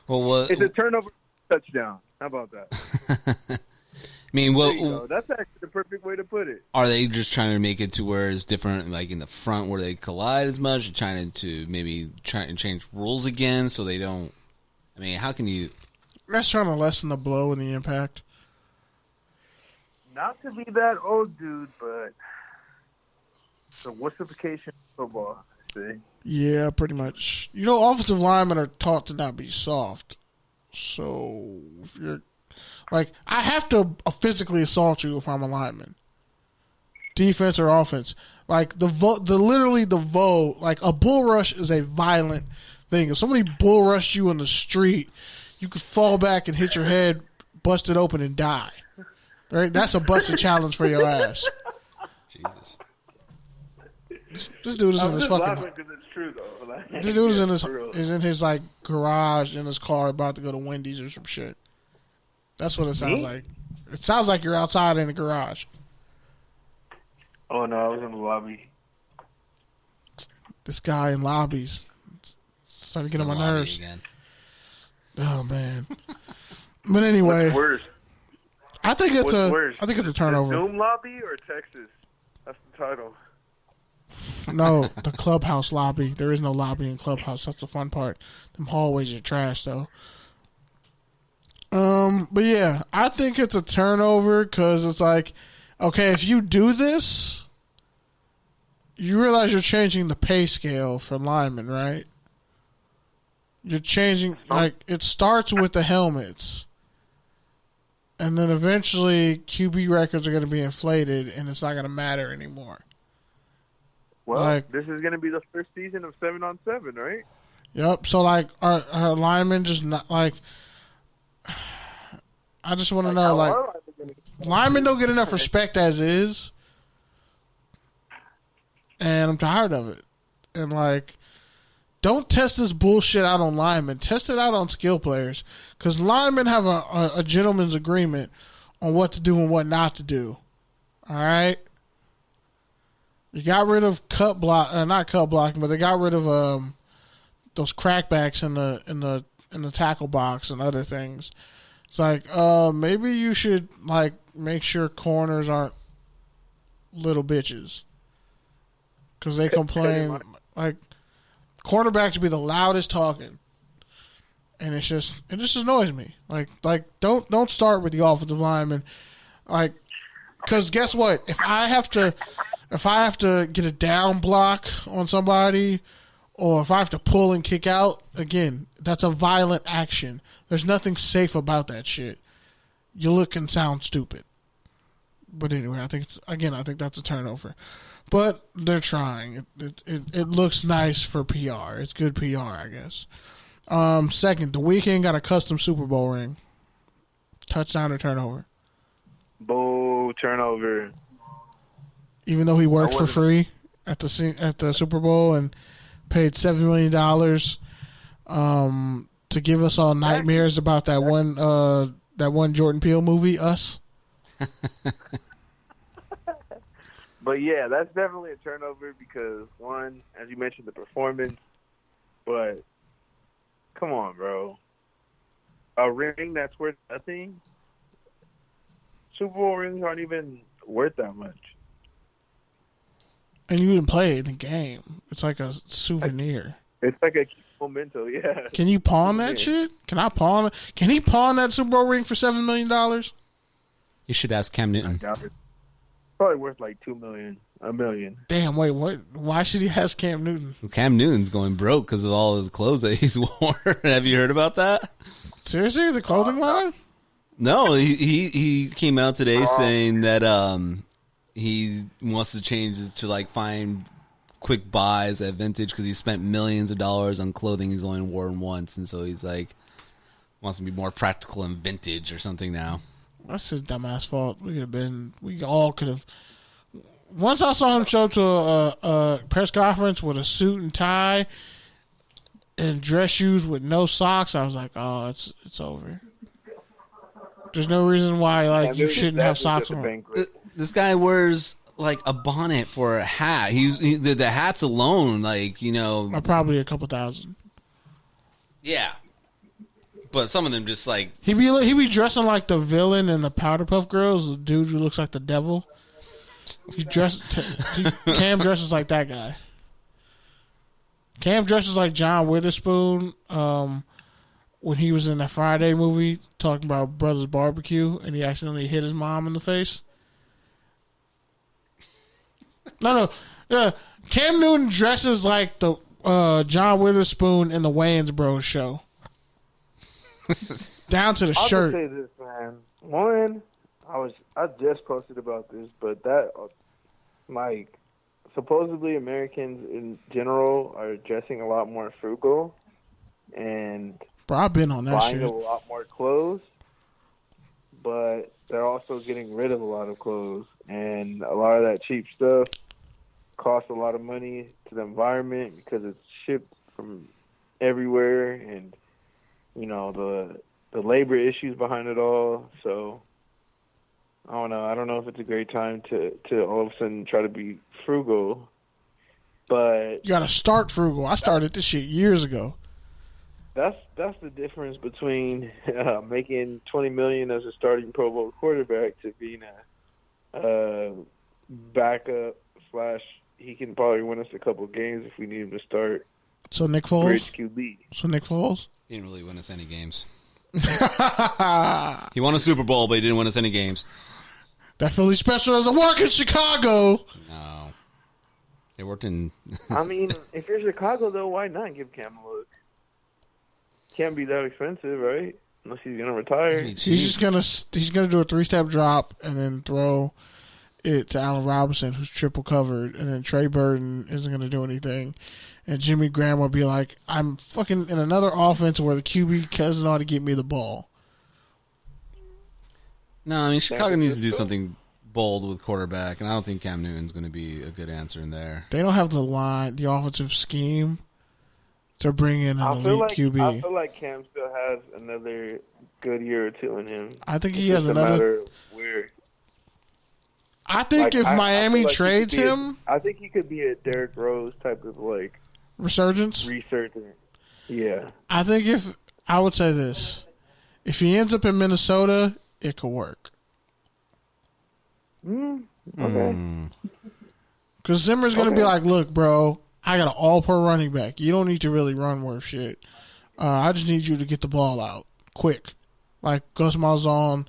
Well, what? It's a turnover touchdown. How about that? I mean, That's actually the perfect way to put it. Are they just trying to make it to where it's different, like in the front where they collide as much, trying to maybe try and change rules again so they don't? I mean, how can you? That's trying to lessen the blow and the impact. Not to be that old dude, but the wussification of football. See? Yeah, pretty much. You know, offensive linemen are taught to not be soft. So if you're like, I have to physically assault you if I'm a lineman, defense or offense. Like literally the vote. Like a bull rush is a violent thing. If somebody bull rushed you in the street, you could fall back and hit your head, bust it open, and die. Right? That's a busted challenge for your ass. Jesus. This dude is in his fucking. It's true, though. Like, this dude is in his like garage in his car about to go to Wendy's or some shit. That's what it sounds like. It sounds like you're outside in the garage. Oh no, I was in the lobby. This guy in lobbies. It's starting to get on my nerves. Again. Oh man. But anyway, What's worse? I think it's a turnover. The Zoom lobby or Texas? That's the title. No, the clubhouse lobby. There is no lobby in clubhouse. That's the fun part. Them hallways are trash though. But yeah, I think it's a turnover because it's like, okay, if you do this, you realize you're changing the pay scale for linemen, right? You're changing, like, it starts with the helmets. And then eventually QB records are going to be inflated and it's not going to matter anymore. Well, like, this is going to be the first season of 7-on-7, right? Yep. So, like, are linemen just not, like, I just want to know, like, linemen don't get enough respect as is. And I'm tired of it. And, like, don't test this bullshit out on linemen. Test it out on skill players. Because linemen have a gentleman's agreement on what to do and what not to do. All right? You got rid of not cut blocking, but they got rid of those crackbacks in the tackle box and other things. It's like, maybe you should, like, make sure corners aren't little bitches. Because they complain, like, cornerbacks should be the loudest talking. And it just annoys me. Like, don't start with the offensive lineman. Like, because guess what? If I have to get a down block on somebody, or if I have to pull and kick out, again, that's a violent action. There's nothing safe about that shit. You look and sound stupid. But anyway, I think that's a turnover. But they're trying. It looks nice for PR. It's good PR, I guess. Second, the Weeknd got a custom Super Bowl ring. Touchdown or turnover? Boo, turnover. Even though he worked for free at the Super Bowl and paid $7 million to give us all nightmares about that one Jordan Peele movie, Us. But yeah, that's definitely a turnover because, one, as you mentioned, the performance. But come on, bro. A ring that's worth nothing? Super Bowl rings aren't even worth that much. And you didn't play it in the game. It's like a souvenir. It's like a memento, yeah. Can you pawn that shit? Can I pawn it? Can he pawn that Super Bowl ring for $7 million? You should ask Cam Newton. Probably worth like $2 million, $1 million. Damn, wait, what? Why should he ask Cam Newton? Well, Cam Newton's going broke because of all his clothes that he's worn. Have you heard about that? Seriously, the clothing line? No, he came out today saying that he wants to change it to like find quick buys at vintage because he spent millions of dollars on clothing he's only worn once, and so he's like wants to be more practical and vintage or something now. That's his dumbass fault. We all could have. Once I saw him show up to a press conference with a suit and tie and dress shoes with no socks, I was like, oh, it's over. There's no reason why you shouldn't have socks on. This guy wears like a bonnet for a hat. The hats alone, like, you know, probably a couple thousand. Yeah. But some of them just like... He be dressing like the villain in the Powder Puff Girls, the dude who looks like the devil. Cam dresses like that guy. Cam dresses like John Witherspoon when he was in that Friday movie talking about Brothers Barbecue and he accidentally hit his mom in the face. No. Cam Newton dresses like the John Witherspoon in the Wayans Bros show. Down to the shirt. I'll say this, man. One, I just posted about this, but that, like, supposedly Americans in general are dressing a lot more frugal and Bro, I've been on that buying shit. a lot more clothes, but they're also getting rid of a lot of clothes, and a lot of that cheap stuff costs a lot of money to the environment because it's shipped from everywhere, and you know the labor issues behind it all. So I don't know. I don't know if it's a great time to all of a sudden try to be frugal, but You gotta start frugal. I started this shit years ago. That's the difference between making $20 million as a starting Pro Bowl quarterback to being a backup / he can probably win us a couple games if we need him to start. So Nick Foles. Bridge QB. So Nick Foles. He didn't really win us any games. He won a Super Bowl, but he didn't win us any games. That Philly special doesn't work in Chicago. No. It worked in... I mean, if you're Chicago, though, why not give Cam a look? Can't be that expensive, right? Unless he's going to retire. He's gonna do a 3-step drop and then throw it to Allen Robinson, who's triple covered, and then Trey Burton isn't gonna do anything, and Jimmy Graham will be like, "I'm fucking in another offense where the QB doesn't know how to get me the ball." No, I mean, Chicago needs to do something bold with quarterback, and I don't think Cam Newton's going to be a good answer in there. They don't have the offensive scheme to bring in an elite QB. I feel like Cam still has another good year or two in him. I think he It's has just a another. matter of where. I think if Miami feel like trades him, I think he could be a Derrick Rose type of like resurgence. Yeah. I think I would say this, if he ends up in Minnesota, it could work. Okay. Because Zimmer's going to be like, look, bro, I got an all-pro running back. You don't need to really run worth shit. I just need you to get the ball out quick. Like Gus Malzahn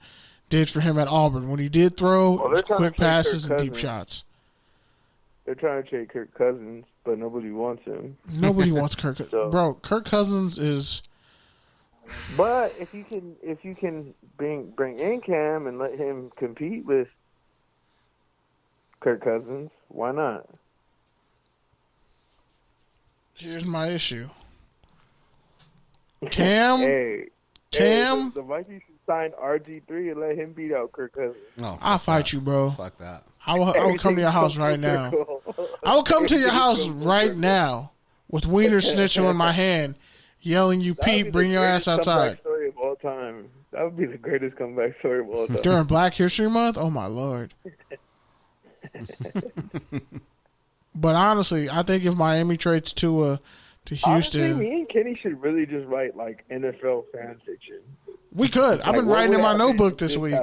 did for him at Auburn. When he did throw, it was quick passes and deep shots. They're trying to trade Kirk Cousins, but nobody wants him. Nobody wants Kirk Cousins. So. Bro, Kirk Cousins is... But if you can bring in Cam and let him compete with Kirk Cousins, why not? Here's my issue. Cam? The Vikings should sign RG3 and let him beat out Kirk Cousins. Oh, I'll fight you, bro. Fuck that. I will come to your house right now. I will come to your house right now with Wiener Schnitzel in my hand, yelling, "You Pete, bring your ass outside." Story of all time. That would be the greatest comeback story of all time. During Black History Month? Oh, my Lord. But honestly, I think if Miami trades to Houston... Honestly, me and Kenny should really just write, like, NFL fan fiction. We could. I've been writing in my notebook this week.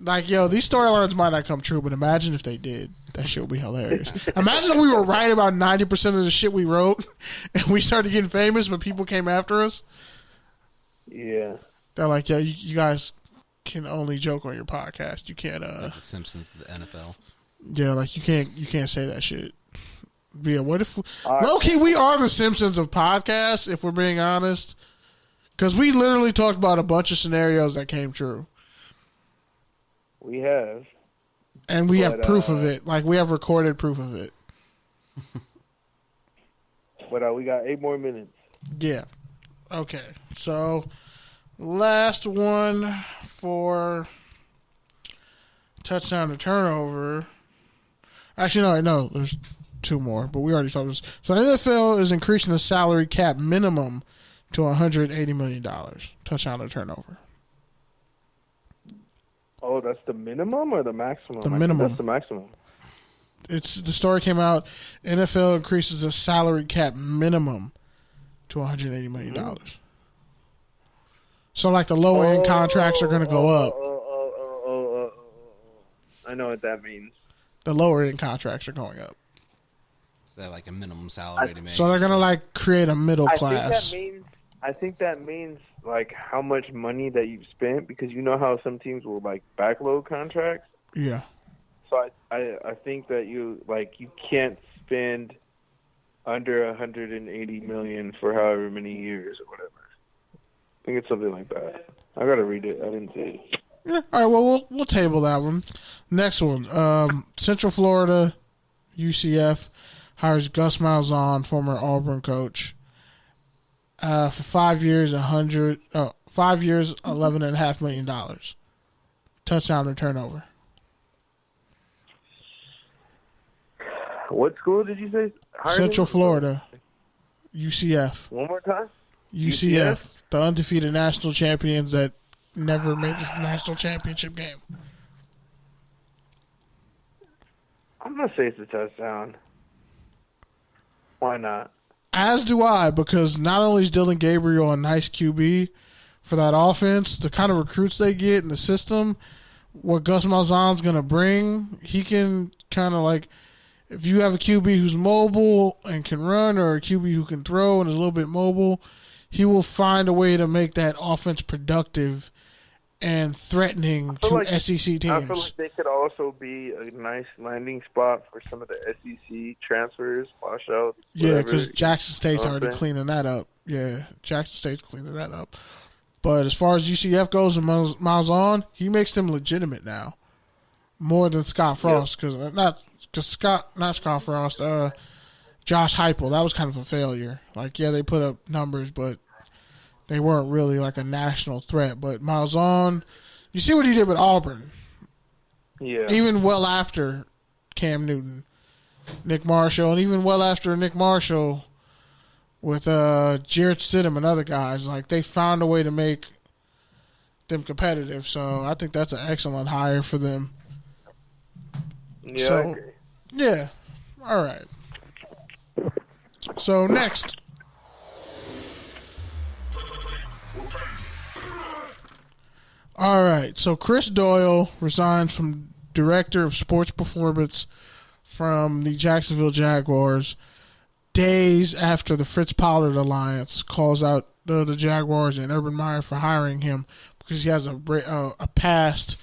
Like, yo, these storylines might not come true, but imagine if they did. That shit would be hilarious. Imagine if we were right about 90% of the shit we wrote, and we started getting famous, but people came after us. Yeah. They're like, yeah, you guys can only joke on your podcast. You can't, Like the Simpsons to the NFL. Yeah, like, you can't say that shit. Yeah, what if... Low-key, we are the Simpsons of podcasts, if we're being honest. Because we literally talked about a bunch of scenarios that came true. We have. And we have proof of it. Like, we have recorded proof of it. But we got 8 more minutes. Yeah. Okay. So, last one for touchdown to turnover. Actually, no. There's 2 more, but we already talked about this. So, the NFL is increasing the salary cap minimum to $180 million. Touchdown to turnover. Oh, that's the minimum or the maximum? The minimum. That's the maximum. The story came out. NFL increases the salary cap minimum to $180 million. So, like, the lower-end contracts are going to go up. I know what that means. The lower-end contracts are going up. Is that like a minimum salary to make? So they're going to, like, create a middle class. I think that means, like, how much money that you've spent, because you know how some teams will, like, backload contracts? Yeah. So I think that you can't spend under $180 million for however many years or whatever. I think it's something like that. I gotta read it. I didn't see it. Yeah. All right. Well, we'll table that one. Next one. Central Florida, UCF hires Gus Malzahn, former Auburn coach, for 5 years, $11.5 million. Touchdown or turnover. What school did you say? Central Florida, UCF. One more time? UCF, the undefeated national champions that never made the national championship game. I'm going to say it's a touchdown. Why not? As do I, because not only is Dylan Gabriel a nice QB for that offense, the kind of recruits they get in the system, what Gus Malzahn's going to bring, he can kind of like, if you have a QB who's mobile and can run, or a QB who can throw and is a little bit mobile, he will find a way to make that offense productive and threatening to SEC teams. I feel like they could also be a nice landing spot for some of the SEC transfers, washouts. Yeah, because Jackson State's already cleaning that up. Yeah, Jackson State's cleaning that up. But as far as UCF goes and Malzahn, he makes them legitimate now, more than Scott Frost. Because not Scott Frost. Josh Heupel, that was kind of a failure. Like, yeah, they put up numbers, but they weren't really like a national threat. But Malzahn, you see what he did with Auburn. Yeah. Even well after Cam Newton, Nick Marshall, and even well after Nick Marshall with Jarrett Stidham and other guys, like, they found a way to make them competitive. So I think that's an excellent hire for them. Yeah, I agree. Yeah. All right. So next. All right. So Chris Doyle resigns from Director of Sports Performance from the Jacksonville Jaguars days after the Fritz Pollard alliance calls out the Jaguars and Urban Meyer for hiring him because he has a past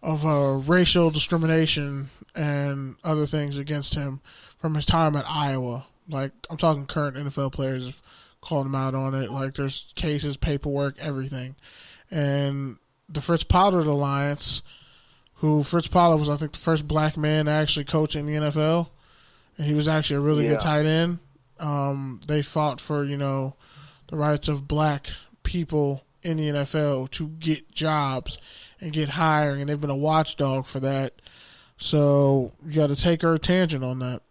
of racial discrimination and other things against him from his time at Iowa. Like, I'm talking current NFL players have called him out on it. Like, there's cases, paperwork, everything. And the Fritz Pollard alliance, who Fritz Pollard was, I think, the first black man to actually coach in the NFL, and he was actually a really good tight end. They fought for, the rights of black people in the NFL to get jobs and get hiring, and they've been a watchdog for that. So you got to take her tangent on that.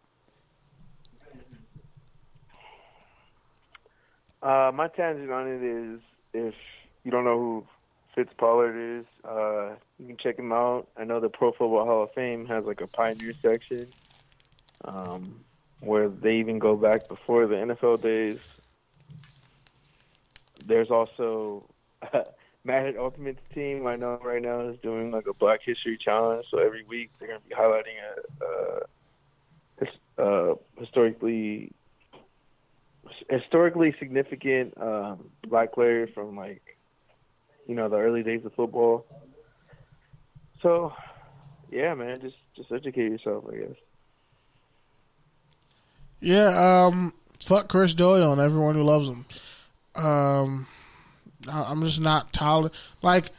My tangent on it is, if you don't know who Fritz Pollard is, you can check him out. I know the Pro Football Hall of Fame has like a pioneer section where they even go back before the NFL days. There's also Madden Ultimate's team, I know right now, is doing like a Black History Challenge. So every week they're going to be highlighting a historically significant black player from, like, the early days of football. So, yeah, man, just educate yourself, I guess. Yeah, fuck Chris Doyle and everyone who loves him. I'm just not tolerant. Like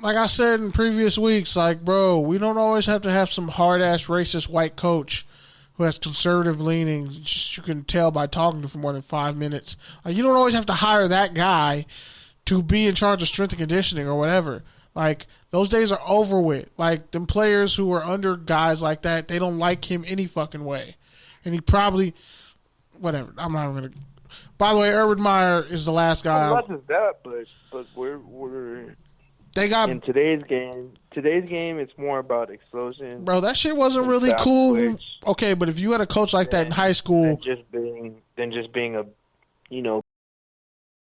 I said in previous weeks, like, bro, we don't always have to have some hard-ass racist white coach who has conservative leanings. Just, you can tell by talking to him for more than 5 minutes. Like, you don't always have to hire that guy to be in charge of strength and conditioning or whatever. Like, those days are over with. Like, them players who are under guys like that, they don't like him any fucking way. And he probably, whatever. I'm not going to. By the way, Urban Meyer is the last guy. Not just that, but we're they got in today's game. Today's game, it's more about explosion. Bro, that shit wasn't really cool. Okay, but if you had a coach like that in high school, than just being a